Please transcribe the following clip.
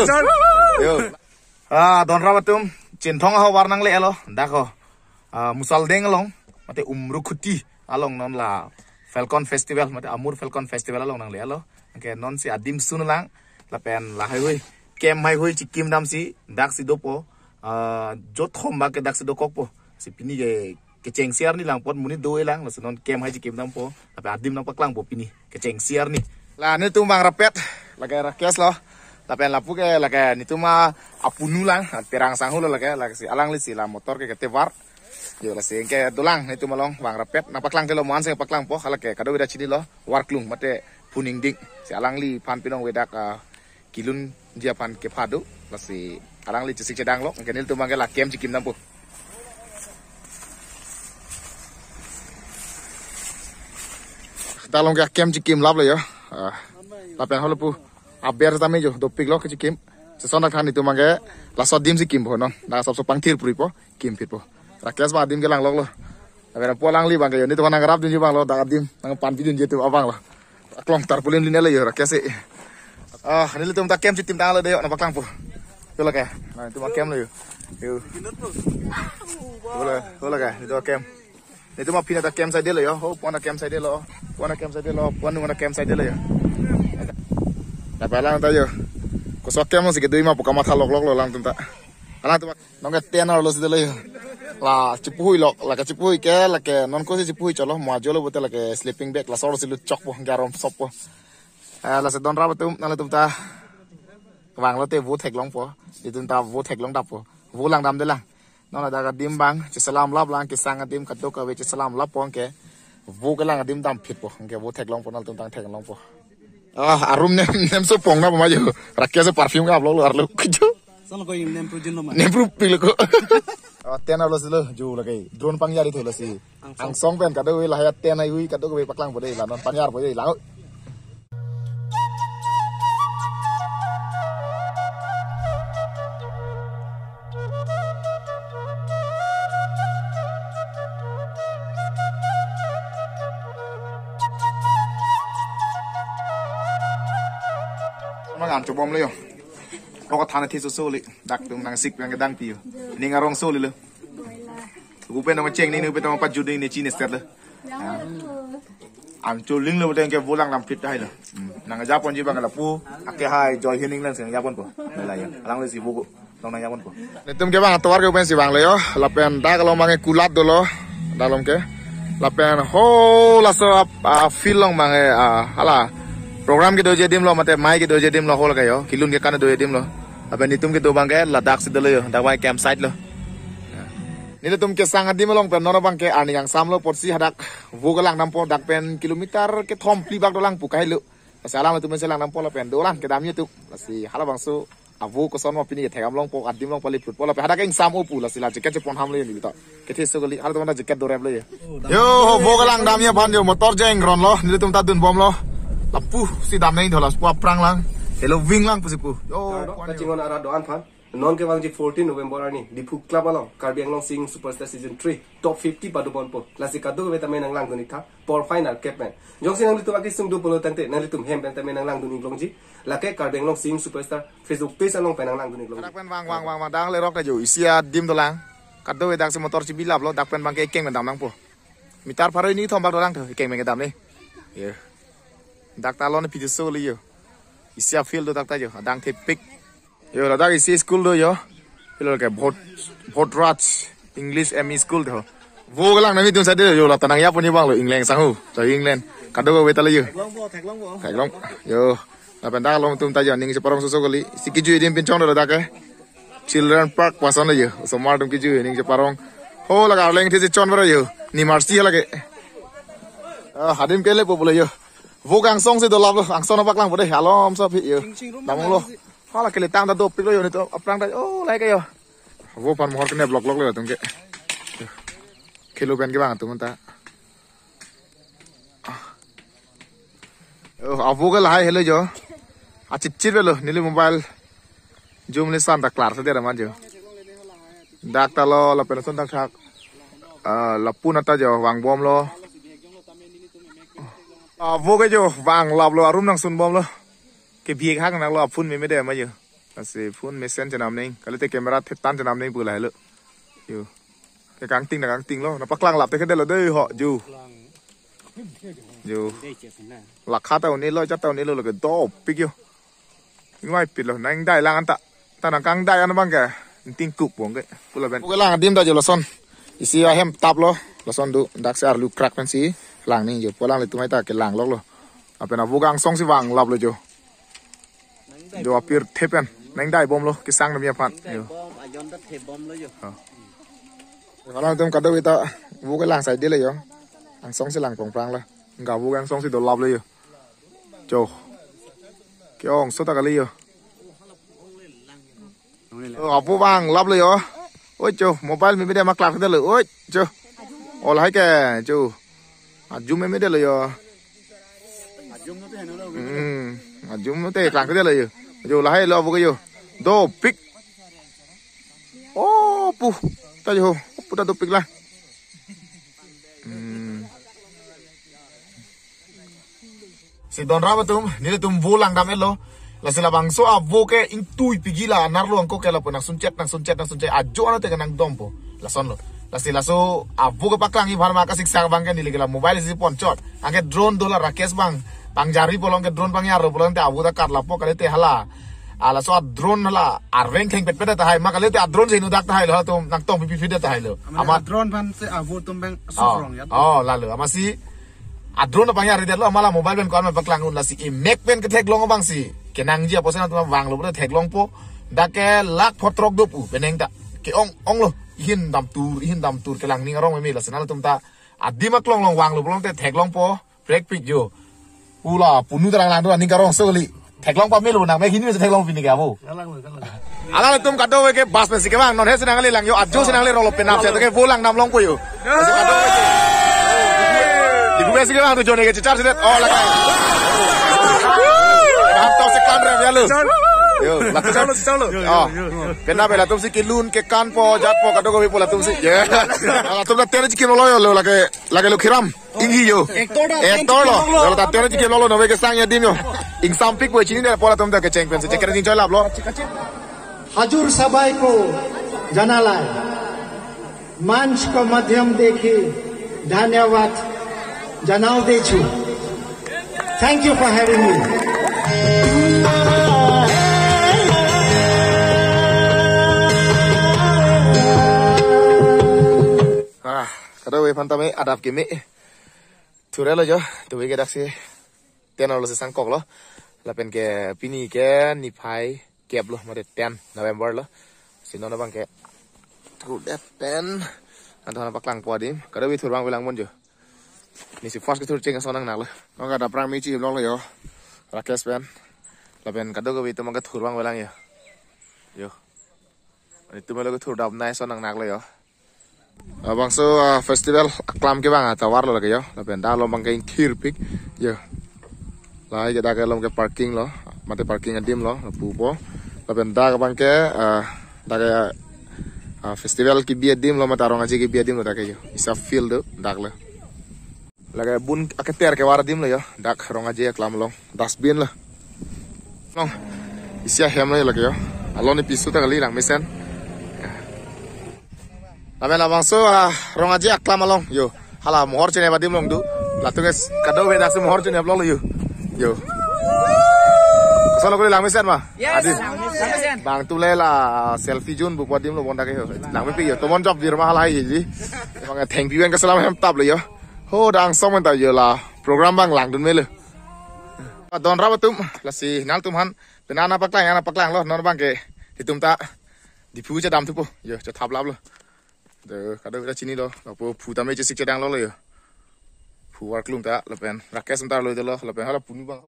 Yo. Don rabatum cintong ho warnang le alo. Dako. Musal deng along. Mate umrukuti along non la Falcon Festival mate Amur Falcon Festival along nang le alo. Ke non si adim sun lang. Lapen la hai kem hai hui chikim dam si dak si dopo. Jot khom ba ke dak si dokok po. Si pini ke ceng siar ni lang pot muni doe lang la non kem hai chikim dam po. Tapi adim nang paklang po pini ke ceng siar ni. Lah ni tumbang rapet lagi rakyas loh. Tapi lapu ke lagi ni tuma apunu lang terang sanghu lagi si alang li si la motor ke tevar. Yo la si ke dolang ni tuma long bang rapet na paklang ke lo muan se paklang po kala ke kado weda chini lo warklung mate puning ding si alang li pan pinong weda ka kilun dia pan ke phadu la si alang li chisik cedang lo ke nil tuma ke la kem chikim nam po. Talong ke kem chikim lab lo yo. Tapi halo pu aber tami jo dopik lo ke chikim sesona khan itu mangge la sodim chikim bo non na sob so pangthir puri po kim fit po rakyas ba dim ke lang lok lo aber po lang li bang ke yo ni to nang rap dun bang lo da dim nang pan vidun je tu abang lo aklong tar pulin lin le yo rakyas e ni le tum ta kem chitim tang lo de yo na paklang po yo lo ke na itu ma kem lo yo yo lo ke ni to kem itu mah pindah ke camp side lo yo ho pona camp side lo pona camp side lo pona camp side lo yo tapi lang tayo kusok camp mo sige dui mah puka mata lok lo lang tunta alang tu nong ke tenor lo side lo yo la cipuhui lo la ke cipuhui ke la ke non ko si cipuhui cholo mo jolo bote la ke sleeping bag la soro silu chok po garom sop po la se don ra tum na tum ta wang lo te vu thek long po di tum ta vu thek long dap po vu lang dam de lang nó là daga dim bang chỉ salam lap lang cái sang dim cắt đôi cái về chỉ salam lap pong cái vô cái lang dim đam phit po cái vô thek long po nal tum tang thek long po arum nem so pong na pa mayo rakyat se perfume ka lo arlo kujo solo ko nem pro jin lo ma nem pro pil ko tena lo silo ju la kai drone pang yari thola si ang song pen ka doi la ya tena hui ka do ke paklang po dei la non panyar po dei la ngàn chục bomเลยเราก็ทานที่โซ่เลยดักตรงนางซิกเป็นกระดังปีนี่งารองโซ่เลยกูเป็นต้องมาเช็งนี่นึกเป็นต้องมาปัจจุบันในจีนสเตอร์เลยอันจูลิงเลยเป็นแกโบราณลำพิษได้เลยนางญี่ปุ่นจีบังกับปูอักเกย์จอยฮินนิงเล่นเสียงญี่ปุ่นกูอะไรอย่างลังเลยสิบุกตรงนางญี่ปุ่นกูนี่ตุ้มแกบังตัวก็เป็นสิบังเลยเราเป็นได้ก็เรามาเงกุลัดดูเลยได้ลงแกเราเป็นโหล่ะสอบฟิลลงมาเงอะไรprogram ke doje dim lo mate mai ke doje dim lo hol kayo kilun ke kana doje dim lo apa ni tum ke dobang ke ladak sidelo yo dak wai campsite lo ni le tum ke sangat dim long pen nora bang ke ani yang sam lo porsi hadak vogalang nampo dak pen kilometer ke thom pli bak dolang pukai lu salam tum selang nampo lo pen dolang ke dam youtube si hala bang su avu ko son mo pini thegam long po adim long pali put pola pe hadak ing sam opu la sila jacket pon ham le ni to ke thi sogoli hala tum jacket do rep le yo vogalang dam ya ban yo motor jeng ron lo ni le tum ta dun bom lo lapu si dam nei thola spa prang lang hello wing lang pusipu yo ka jingon ara doan phan non ke wangji 14 November ani dipu club along Karbi Anglong Sing Superstar season 3 top 50 padu bon po lasi kadu be tamen nang lang duni tha por final capman jong sinang litu agi sung du polo tante nang litum hem ben tamen nang lang duni glongji lake Karbi Anglong Sing Superstar Facebook page along penang lang duni glong dak pen wang dang le rok ka jo isia dim dolang kadu be dak se motor ci bilap lo dak pen bang ke keng dam lang po mitar pharoi ni thom bak dolang tho keng men dam ni ye dak talon pi so li yo isia field do dak ta yo dang the pick yo la dak isi school do yo pilo ke bot rat english me school tho vo galang na mi tum sa de yo la tanang ya pon bang lo england sang hu to england kado we ta le yo thek long yo la pen dak long tum ta yo ning se parong so goli sikiju dim pin chong do dak ke children park pason le yo so mar tum kiju ning se parong ho la ga leng thi se chon ba yo ni marsi la ke hadim ke le po le yo vô gang song se do lab lo ang song bak lang bo de halom so phi yo dam lo ha la ke le tang da do pik lo yo ni to aprang da o lai ke yo vô pan mohor ke ne blok lo tum ke kilo ben ke bang tum ta avo ke lai hello jo a chit chit lo ni le mobile zoom le san da klar sa de ra man jo dak ta lo la pen son dak thak la pun ta jo wang bom lo vô cái jo vàng lọc lo arum nang sun bom lo cái việc khác nang lo phun mình mới để mà giờ Kasi phone mesen janam ning. Kalau te kamera tetan janam ning pula lo. Yo. Cái căng tinh là căng tinh lo. Nó bắt lăng lặp thế cái đây là đây họ dù. Dù. Lạc khá tàu này lo chắc tàu này lo là cái to big yo. Ngoài pít lo nang đai lang anta. Ta nang căng đai ăn bang cái. Tinh cục buông cái. Pula ben. Cái lang dim ta jo lo son. Isi ahem tap lo. Lo son du. Dak se arlu crack pen si. Lang ning jo. Pulang le tumai ta cái lang lok lo. Apa na vugang song si wang lap lo jo. Jo apir tepen. Nang đai bom lo. Kisang nam ya pan. Yo. Kalau tum kado kita vu cái làng sài điเลยyo, làng song si làng phong prang la, ngào vu cái song si đồ lọcเลยyo, jo, cái ông số ta cái yo, học vu vang lọcเลยyo, ôi jo, mobile mình mới đem mặc lạp cáiเลย, ôi jo, ồ là hay cái jo, zoom mình mới đemเลยyo, zoom nó tê làng cáiเลยyo, jo là hay lo vu cái yo, do big, oh pu, ta jo. Puta topik lah. Si Don Rabatum, ni tum vulang dam elo. La sila bang so avo ke intui pigila narlo angko ke la po nang suncet. Ajo ano te kanang dompo. La son lo. La sila so avo ke paklang i bhar ma ka siksa bang ke niligala mobile si ponchot. Angke drone dola rakes bang. Bang jari bolong ke drone bang yaro bolong te avo ta kar la po kale te hala. Ala so drone hala arveng kheng pet pet ta hai ma kale te drone se nudak ta hai lo tum nang tong pipi fide ta hai lo. Ama drone ban se avo tumbang sofrong ya. Oh lalu ama si drone bang yari lo amala mobile ben ko ama paklang un la si mek ben ke tek long bang si kenang ji apo se na tum wang lo tek long po dake lak photrok do pu beneng ta ke ong lo hin dam tur ke lang ning arong me la senal tum ta adima klong long wang lo bolong te tek long po break pick jo pula punu tarang lang do ning karong so li tek long pa me lo nang me hin me tek long pini ka bo ala tum kado we ke bas me si ke bang non he senang le lang yo adjo senang le rolo penap se to ke volang nam long po yo si kado we ke di gue si ke bang to jone ke char se oh la ka ham to se kamera ya lo yo la chalo oh kena bela tum si kilun ke kan po jat po kado ko pola tum si ye ala tum ta tere chi lo yo lo la ke lo khiram inghi yo ektor lo ta tere chi lo no ve ke sang ya dim yo ing sampik we chini ne pola tum ta ke champion se kere din choi lap lo हजुर सबैको जनालाई मंचको माध्यमदेखि धन्यवाद जनाउँदैछु thank you for having me kado we pantame adap kimi ture lo jo tu we ke dak si ten lo se sang kok lo la pen ke pini ke ni phai kep lo ma de 10 November lo sino na bang ke tu de pen antona paklang po dim kado we thur bang welang mon jo ni si first ke thur cheng sonang nak lo no ka da prang mi chi lo yo rakes pen la pen kado ko we tu mang ka thur bang welang yo ani tu me lo ko thur dap nai sonang nak lo yo bang so festival aklam ke bang tawar lo lagi yo la pen da lo bang ke khir pik yo la ke da ke lo ke parking lo mate parking adim lo pu po la pen da bang ke da ke festival ki bia dim lo mata rong aji ki bia dim lo da ke yo isa field dak lo la ke bun aketer ke war dim lo yo dak rong aji aklam lo dustbin lo no isia hem lo lagi yo alon ni pisu ta kali lang mesen Lamen abang so rong aja aklam along yo hala mohor chene badim long du latu guys kado be dak se mohor chene ablong yo kasalo ko lang mesen ma adin bang tu le la selfie jun bu badim lo bonda ke yo lang me pi yo to mon job vir ma hala hi ji bang thank you en kasalam hem tab le yo ho dang som ta yo la program bang lang dun me le don rabatum la si nal tum han penana paklang lo non bang ke hitum ta di pu cha dam tu po yo cha thap lap lo de kado kita sini lo apo puta me sik cedang lo yo pu war klum ta lepen rakes entar lo de lo lepen hala puni bang